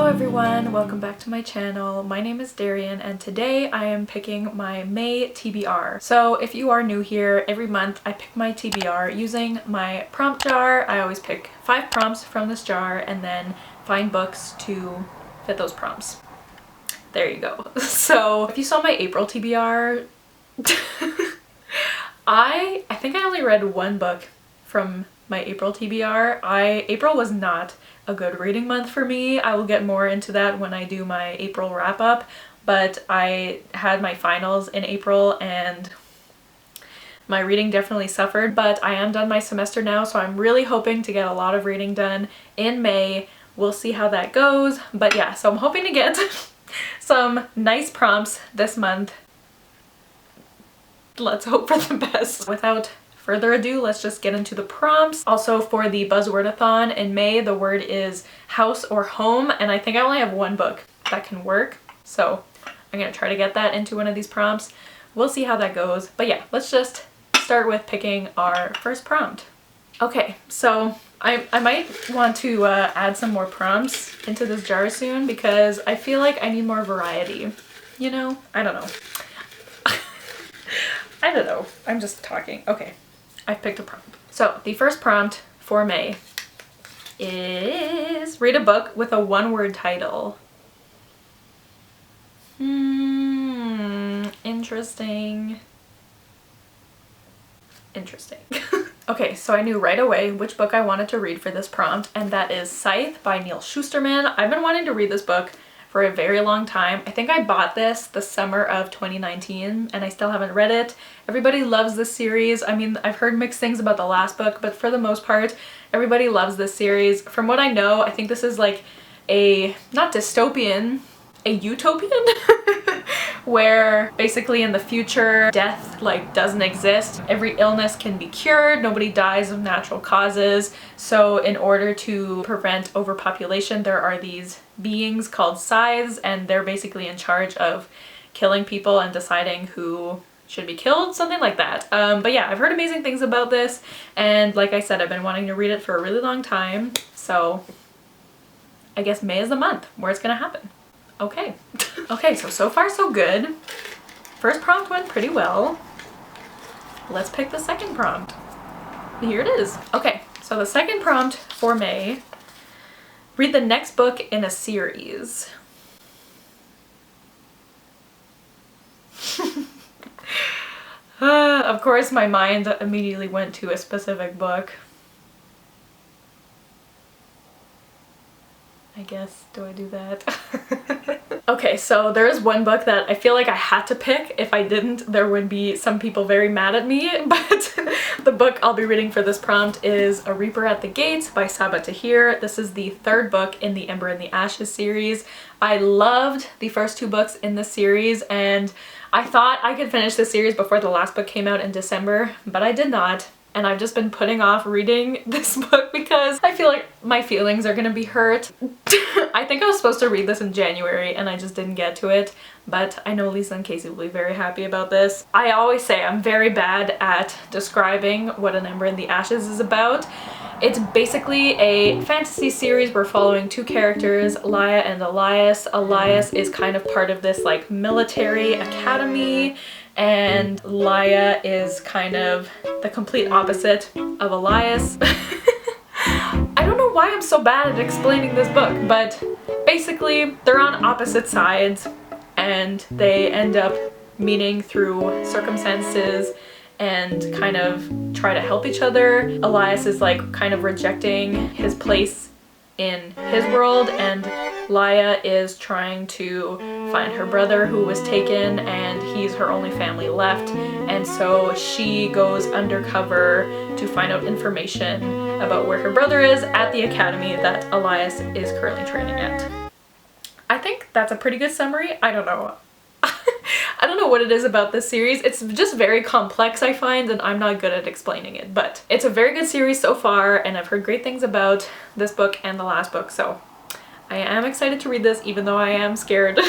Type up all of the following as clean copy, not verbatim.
Hello everyone, welcome back to my channel. My name is Darian and today I am picking my May TBR. So if you are new here, every month I pick my TBR using my prompt jar. I always pick 5 prompts from this jar and then find books to fit those prompts. There you go. So if you saw my April TBR, I think I only read one book from my April TBR. April was not a good reading month for me. I will get more into that when I do my April wrap up, but I had my finals in April and my reading definitely suffered, but I am done my semester now, so I'm really hoping to get a lot of reading done in May. We'll see how that goes, but yeah, so I'm hoping to get some nice prompts this month. Let's hope for the best. Without further ado, let's just get into the prompts. Also for the buzzword-a-thon in May, the word is house or home, and I think I only have one book that can work, so I'm gonna try to get that into one of these prompts. We'll see how that goes, but yeah, let's just start with picking our first prompt. Okay, so I might want to add some more prompts into this jar soon because I feel like I need more variety, you know? I don't know. I don't know. I'm just talking. Okay, I've picked a prompt. So the first prompt for May is read a book with a one-word title. Interesting. Interesting. Okay, so I knew right away which book I wanted to read for this prompt, and that is Scythe by Neil Shusterman. I've been wanting to read this book for a very long time. I think I bought this the summer of 2019 and I still haven't read it. Everybody loves this series. I mean, I've heard mixed things about the last book, but for the most part, everybody loves this series. From what I know, I think this is like a, not dystopian, a utopian, where basically in the future death like doesn't exist. Every illness can be cured, nobody dies of natural causes. So in order to prevent overpopulation, there are these beings called scythes, and they're basically in charge of killing people and deciding who should be killed, something like that. But yeah, I've heard amazing things about this, and like I said, I've been wanting to read it for a really long time, so I guess May is the month where it's gonna happen. Okay. Okay, so far so good. First prompt went pretty well. Let's pick the second prompt. Here it is. Okay, so the second prompt for May, read the next book in a series. Of course, my mind immediately went to a specific book. I guess, do I do that? Okay, so there is one book that I feel like I had to pick. If I didn't, there would be some people very mad at me, but the book I'll be reading for this prompt is A Reaper at the Gates by Sabaa Tahir. This is the third book in the Ember and the Ashes series. I loved the first 2 books in this series, and I thought I could finish the series before the last book came out in December, but I did not. And I've just been putting off reading this book because I feel like my feelings are gonna be hurt. I think I was supposed to read this in January and I just didn't get to it, but I know Lisa and Casey will be very happy about this. I always say I'm very bad at describing what An Ember in the Ashes is about. It's basically a fantasy series. We're following 2 characters, Laia and Elias. Elias is kind of part of this like military academy, and Laia is kind of the complete opposite of Elias. I don't know why I'm so bad at explaining this book, but basically they're on opposite sides and they end up meeting through circumstances and kind of try to help each other. Elias is like kind of rejecting his place in his world, and Laia is trying to find her brother who was taken, and he's her only family left, and so she goes undercover to find out information about where her brother is at the academy that Elias is currently training at. I think that's a pretty good summary. I don't know. I don't know what it is about this series. It's just very complex, I find, and I'm not good at explaining it, but it's a very good series so far, and I've heard great things about this book and the last book, so I am excited to read this, even though I am scared.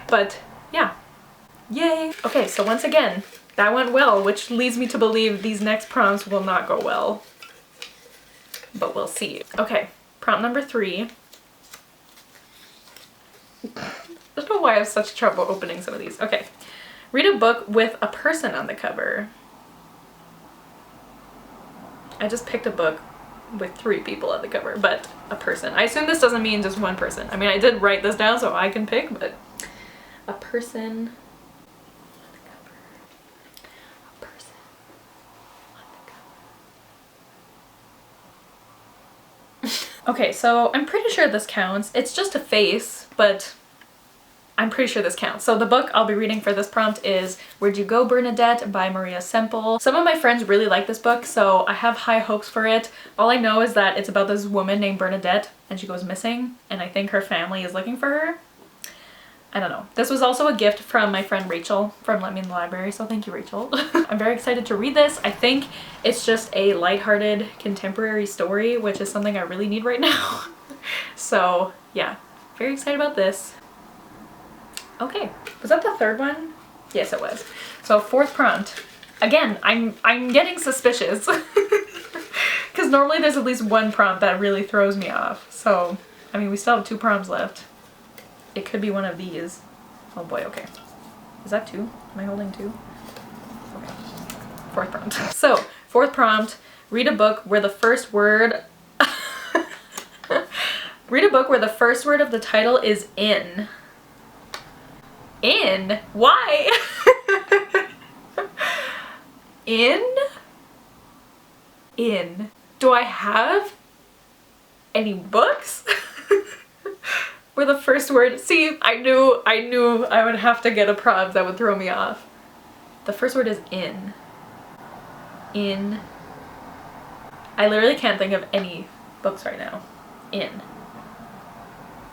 But yeah, yay! Okay, so once again, that went well, which leads me to believe these next prompts will not go well, but we'll see. Okay, prompt number 3. I don't know why I have such trouble opening some of these. Okay. Read a book with a person on the cover. I just picked a book with 3 people on the cover, but a person. I assume this doesn't mean just one person. I mean, I did write this down so I can pick, but a person on the cover. A person on the cover. Okay, so I'm pretty sure this counts. It's just a face, but I'm pretty sure this counts. So the book I'll be reading for this prompt is Where'd You Go, Bernadette by Maria Semple. Some of my friends really like this book, so I have high hopes for it. All I know is that it's about this woman named Bernadette and she goes missing, and I think her family is looking for her. I don't know. This was also a gift from my friend Rachel from Let Me in the Library, so thank you, Rachel. I'm very excited to read this. I think it's just a lighthearted contemporary story, which is something I really need right now. So yeah, very excited about this. Okay, was that the 3rd one? Yes, it was. So 4th prompt. Again, I'm getting suspicious because normally there's at least one prompt that really throws me off. So, I mean, we still have 2 prompts left. It could be one of these. Oh boy, okay. Is that 2? Am I holding 2? Okay. 4th prompt. So, 4th prompt, read a book where the first word read a book where the first word of the title is in. In? Why? In? In. Do I have any books? Where the first word, see, I knew I would have to get a prompt that would throw me off. The first word is in. In. I literally can't think of any books right now. In.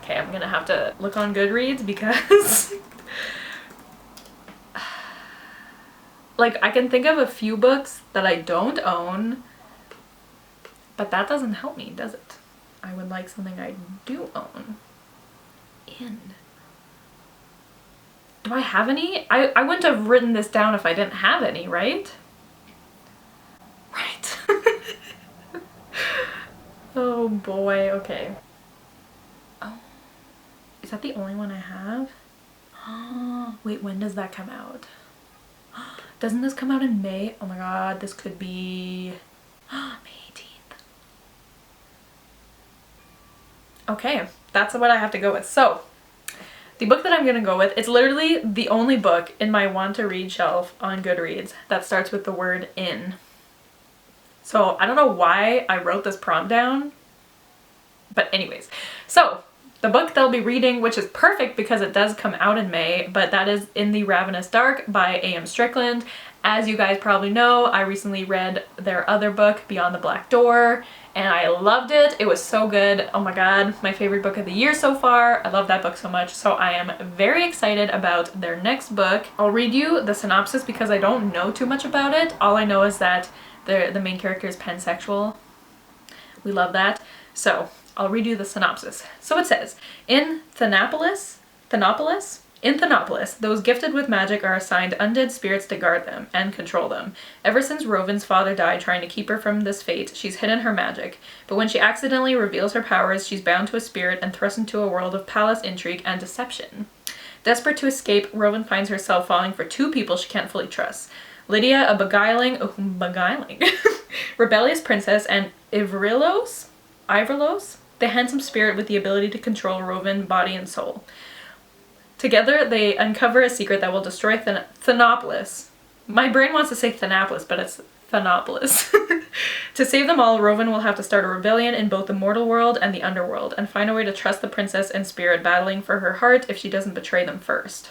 Okay, I'm gonna have to look on Goodreads because like, I can think of a few books that I don't own, but that doesn't help me, does it? I would like something I do own. In. Do I have any? I wouldn't have written this down if I didn't have any, right? Right. Oh boy, okay. Oh, is that the only one I have? Wait, when does that come out? Doesn't this come out in May? Oh my god, this could be May 18th. Okay, that's what I have to go with. So, the book that I'm gonna go with, it's literally the only book in my want to read shelf on Goodreads that starts with the word in. So, I don't know why I wrote this prompt down, but anyways. So, the book they'll be reading, which is perfect because it does come out in May, but that is In the Ravenous Dark by A.M. Strickland. As you guys probably know, I recently read their other book, Beyond the Black Door, and I loved it. It was so good. Oh my god, my favorite book of the year so far. I love that book so much, so I am very excited about their next book. I'll read you the synopsis because I don't know too much about it. All I know is that the main character is pansexual. We love that. So, I'll read you the synopsis. So it says, in Thanapolis, those gifted with magic are assigned undead spirits to guard them and control them. Ever since Rovin's father died trying to keep her from this fate, she's hidden her magic. But when she accidentally reveals her powers, she's bound to a spirit and thrust into a world of palace intrigue and deception. Desperate to escape, Rovin finds herself falling for 2 people she can't fully trust. Lydia, a beguiling, rebellious princess, and Ivrilos, the handsome spirit with the ability to control Rovin, body and soul. Together, they uncover a secret that will destroy Thanopolis. My brain wants to say Thanapolis, but it's Thanopolis. To save them all, Rovin will have to start a rebellion in both the mortal world and the underworld, and find a way to trust the princess and spirit battling for her heart if she doesn't betray them first.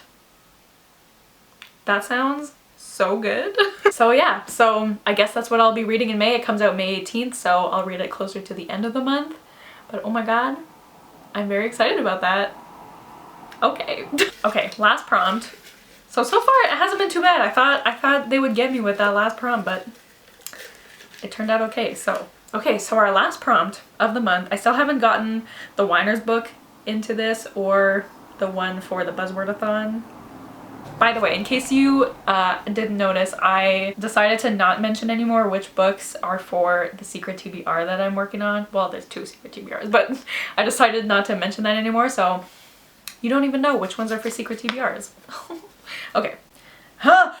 That sounds so good. So yeah, so I guess that's what I'll be reading in May. It comes out May 18th, so I'll read it closer to the end of the month. But oh my god, I'm very excited about that. Okay. Okay, last prompt. So far it hasn't been too bad. I thought they would get me with that last prompt, but it turned out okay. So our last prompt of the month, I still haven't gotten the Weiner's book into this or the one for the Buzzwordathon. By the way, in case you didn't notice, I decided to not mention anymore which books are for the secret TBR that I'm working on. Well, there's 2 secret TBRs, but I decided not to mention that anymore, so You don't even know which ones are for secret TBRs. Okay. Huh?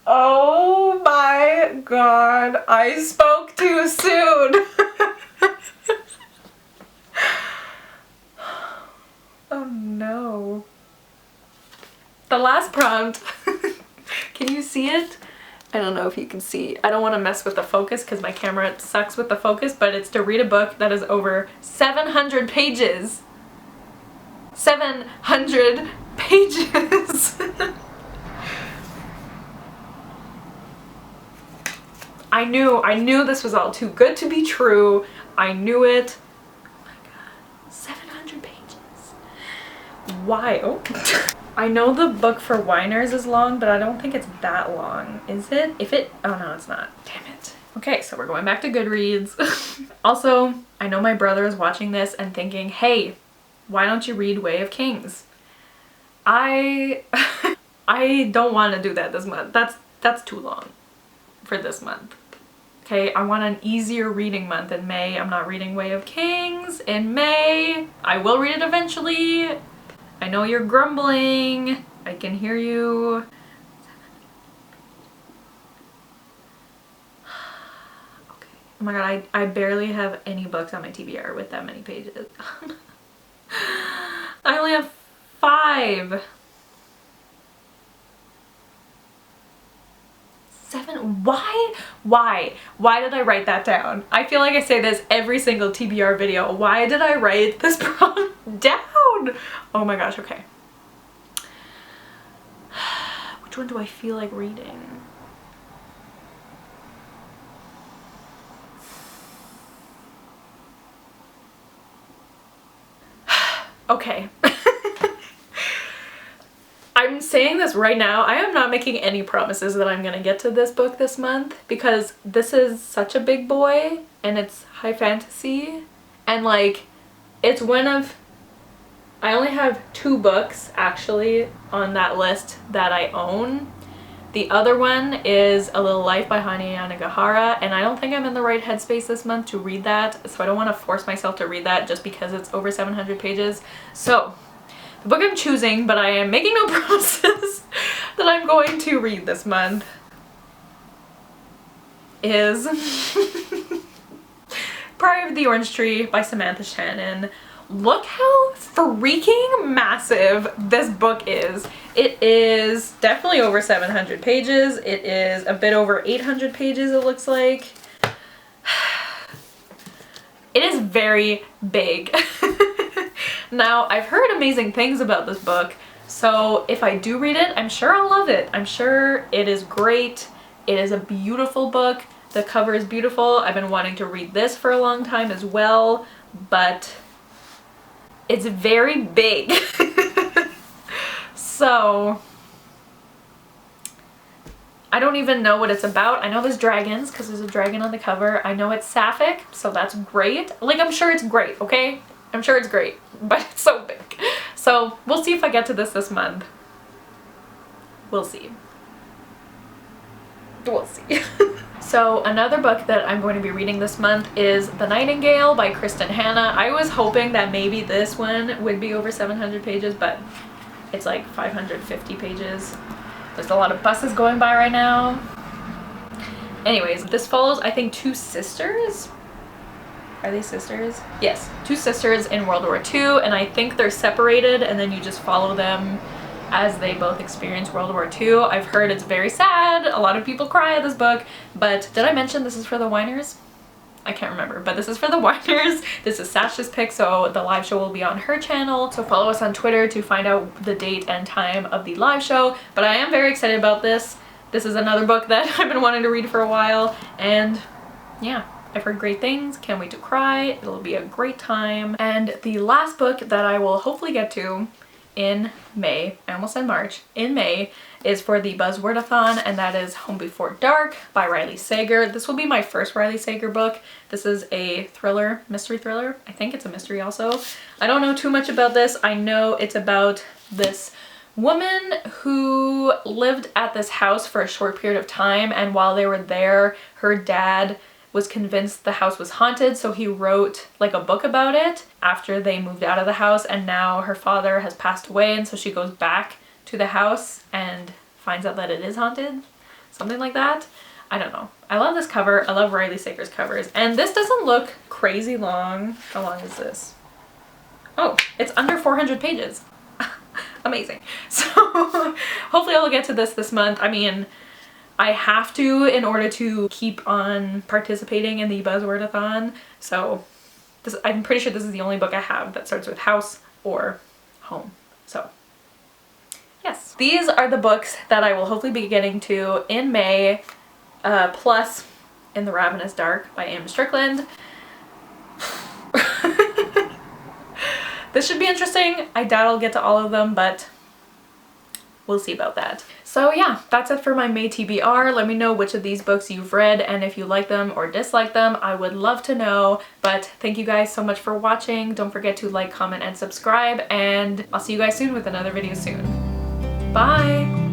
Oh my god, I spoke too soon. Oh no. The last prompt. Can you see it? I don't know if you can see. I don't want to mess with the focus because my camera sucks with the focus, but it's to read a book that is over 700 pages. 700 pages. I knew this was all too good to be true. I knew it. Oh my god. 700 pages. Why? Oh. I know the book for whiners is long, but I don't think it's that long. Is it? Oh no, it's not. Damn it. Okay, so we're going back to Goodreads. Also, I know my brother is watching this and thinking, hey, why don't you read Way of Kings? I don't want to do that this month. That's too long for this month. Okay, I want an easier reading month in May. I'm not reading Way of Kings in May. I will read it eventually. I know you're grumbling. I can hear you. Okay. Oh my god, I barely have any books on my TBR with that many pages. I only have 5. 7. Why did I write that down? I feel like I say this every single TBR video. Why did I write this prompt down? Oh my gosh, okay. Which one do I feel like reading? Okay. I'm saying this right now, I am not making any promises that I'm gonna get to this book this month because this is such a big boy and it's high fantasy and like it's one of, I only have 2 books actually on that list that I own. The other one is A Little Life by Hanya Yanagihara, and I don't think I'm in the right headspace this month to read that, so I don't want to force myself to read that just because it's over 700 pages. So the book I'm choosing, but I am making no promises that I'm going to read this month, is Pride of the Orange Tree by Samantha Shannon. Look how freaking massive this book is. It is definitely over 700 pages. It is a bit over 800 pages, it looks like. It is very big. Now, I've heard amazing things about this book, so if I do read it, I'm sure I'll love it. I'm sure it is great. It is a beautiful book. The cover is beautiful. I've been wanting to read this for a long time as well, but it's very big. So I don't even know what it's about. I know there's dragons because there's a dragon on the cover. I know it's sapphic, so that's great. Like, I'm sure it's great, okay? I'm sure it's great, but it's so big. So we'll see if I get to this month. We'll see. We'll see. So another book that I'm going to be reading this month is The Nightingale by Kristen Hanna. I was hoping that maybe this one would be over 700 pages, but it's like 550 pages. There's a lot of buses going by right now. Anyways, this follows, I think, 2 sisters. Are they sisters? Yes, 2 sisters in World War II, and I think they're separated, and then you just follow them as they both experience World War II. I've heard it's very sad. A lot of people cry at this book, but did I mention this is for the whiners? I can't remember, but this is for the whiners. This is Sasha's pick, so the live show will be on her channel. So follow us on Twitter to find out the date and time of the live show. But I am very excited about this. This is another book that I've been wanting to read for a while, and yeah, I've heard great things. Can't wait to cry. It'll be a great time. And the last book that I will hopefully get to in May, I almost said March, in May, is for the Buzzwordathon, and that is Home Before Dark by Riley Sager. This will be my first Riley Sager book. This is a thriller, mystery thriller. I think it's a mystery also. I don't know too much about this. I know it's about this woman who lived at this house for a short period of time, and while they were there, her dad was convinced the house was haunted, so he wrote like a book about it after they moved out of the house, and now her father has passed away, and so she goes back to the house and finds out that it is haunted. Something like that. I don't know. I love this cover. I love Riley Sager's covers. And this doesn't look crazy long. How long is this? Oh, it's under 400 pages. Amazing. So hopefully I'll get to this month. I mean, I have to in order to keep on participating in the Buzzwordathon. So I'm pretty sure this is the only book I have that starts with house or home. So yes, these are the books that I will hopefully be getting to in May, plus In the Ravenous Dark by Anne Strickland. This should be interesting. I doubt I'll get to all of them, but we'll see about that. So yeah, that's it for my May TBR. Let me know which of these books you've read and if you like them or dislike them. I would love to know. But thank you guys so much for watching. Don't forget to like, comment, and subscribe, and I'll see you guys soon with another video soon. Bye!